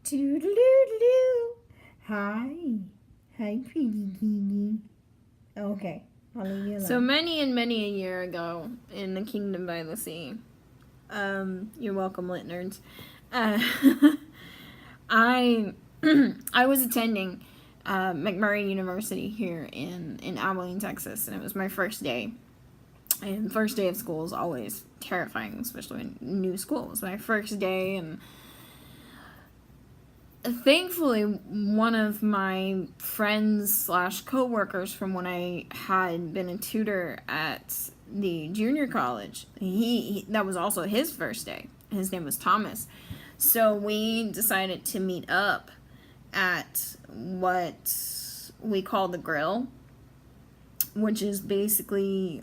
Toodaloo. Hi. Hi, pretty kitty. Okay, I'll leave you alone. So many and many a year ago in the Kingdom by the Sea. You're welcome, lit nerds. I I was attending McMurray University here in Abilene, Texas, and it was my first day. And first day of school is always terrifying, especially in new school. It was my first day, and thankfully, one of my friends slash co-workers from when I had been a tutor at the junior college, he that was also his first day. His name was Thomas. So we decided to meet up at what we call the Grill, which is basically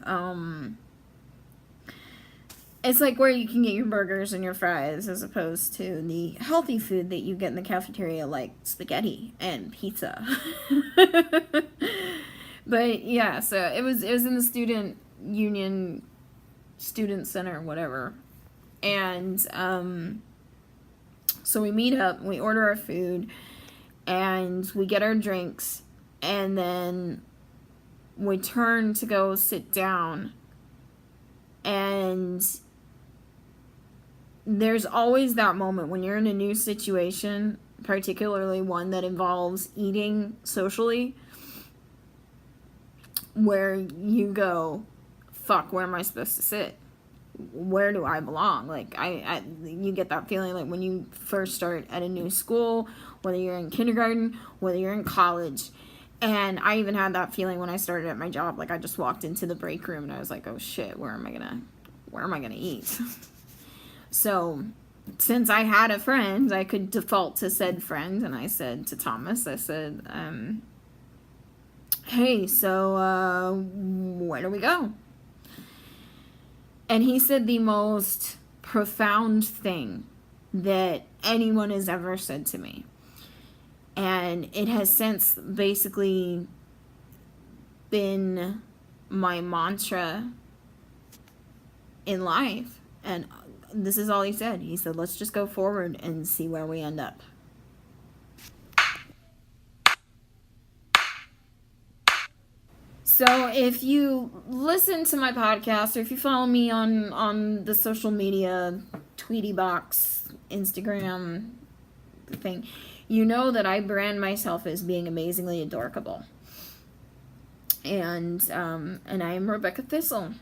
it's like where you can get your burgers and your fries as opposed to the healthy food that you get in the cafeteria, like spaghetti and pizza. But yeah, so it was in the student union, student center, whatever. And so we meet up, we order our food, and we get our drinks, and then we turn to go sit down, and there's always that moment when you're in a new situation, particularly one that involves eating socially, where you go, fuck, where am I supposed to sit? Where do I belong? Like, you get that feeling like when you first start at a new school, whether you're in kindergarten, whether you're in college. And I even had that feeling when I started at my job. Like, I just walked into the break room and I was like, oh shit, where am I gonna eat? So, since I had a friend, I could default to said friend, and I said to Thomas, I said, hey, so, where do we go? And he said the most profound thing that anyone has ever said to me. And it has since basically been my mantra in life. And this is all he said. He said, let's just go forward and see where we end up. So if you listen to my podcast, or if you follow me on the social media, Tweety box, Instagram thing, you know that I brand myself as being amazingly adorkable. And I am Rebecca Thistle.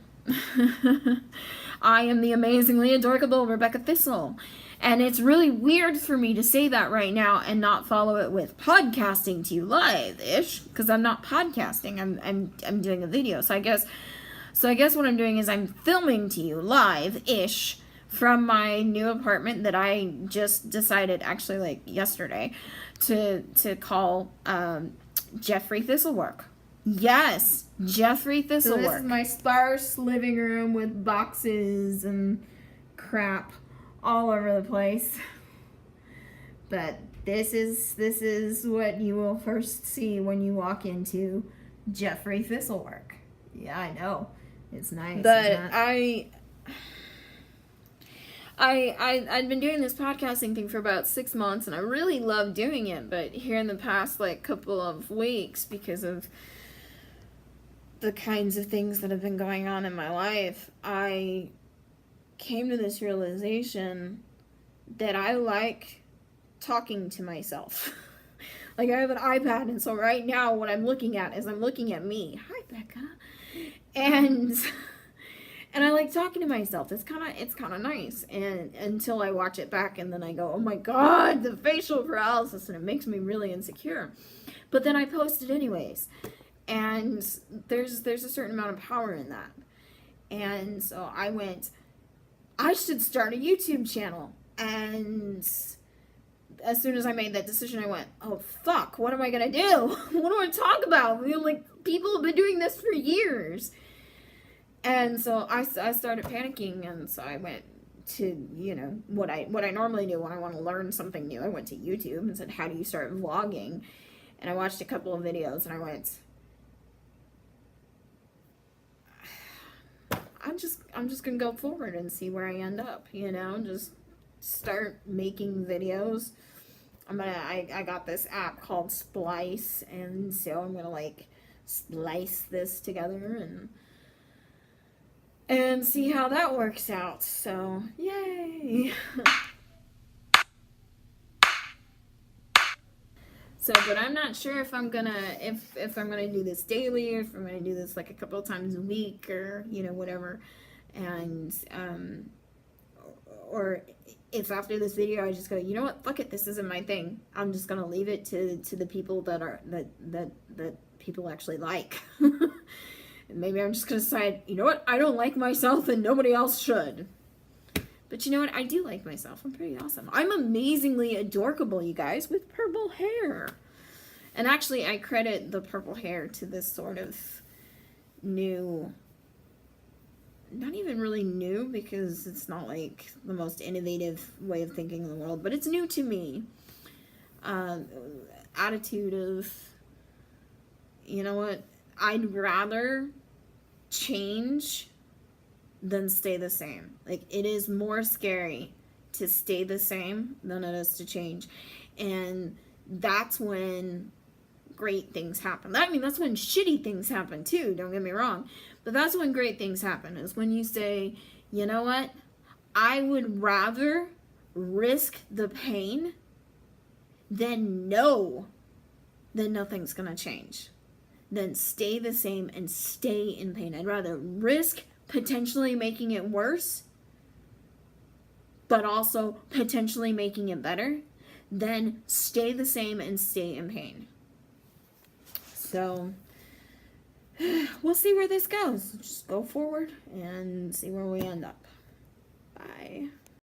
I am the amazingly adorkable Rebecca Thistle. And it's really weird for me to say that right now and not follow it with podcasting to you live-ish, because I'm not podcasting. I'm doing a video. So I guess what I'm doing is I'm filming to you live-ish from my new apartment that I just decided, actually like yesterday, to call Jeffrey Thistlework. Yes, Jeffrey Thistlework. So this is my sparse living room with boxes and crap all over the place. But this is what you will first see when you walk into Jeffrey Thistlework. Yeah, I know. It's nice. But I'd been doing this podcasting thing for about 6 months, and I really love doing it, but here in the past like couple of weeks, because of the kinds of things that have been going on in my life, I came to this realization that I like talking to myself. Like, I have an iPad, and so right now what I'm looking at is I'm looking at me. Hi, Becca. And I like talking to myself. It's kind of nice. And until I watch it back, and then I go, oh my god, the facial paralysis, and it makes me really insecure. But then I post it anyways. And there's a certain amount of power in that. And so I went, I should start a YouTube channel. And as soon as I made that decision, I went, oh fuck, what am I gonna do? What do I talk about? Like, people have been doing this for years. And so I started panicking, and so I went to, you know, what I normally do when I want to learn something new. I went to YouTube and said, how do you start vlogging? And I watched a couple of videos, and I went, I'm just gonna go forward and see where I end up, you know, just start making videos. I got this app called Splice, and so I'm gonna like splice this together and see how that works out. So yay. So, but I'm not sure if I'm gonna if I'm gonna do this daily, or if I'm gonna do this like a couple of times a week, or whatever, and or if after this video I just go, you know what, fuck it, this isn't my thing. I'm just gonna leave it to the people that people actually like. And maybe I'm just gonna decide, you know what, I don't like myself and nobody else should. But you know what? I do like myself. I'm pretty awesome. I'm amazingly adorable, you guys, with purple hair. And actually, I credit the purple hair to this sort of new, not even really new, because it's not like the most innovative way of thinking in the world, but it's new to me. Attitude of, you know what? I'd rather change than stay the same. Like, it is more scary to stay the same than it is to change. And that's when great things happen. I mean, that's when shitty things happen too, don't get me wrong. But that's when great things happen, is when you say, you know what? I would rather risk the pain than know that nothing's gonna change, than stay the same and stay in pain. I'd rather risk potentially making it worse, but also potentially making it better, then stay the same and stay in pain. So we'll see where this goes. Just go forward and see where we end up. Bye.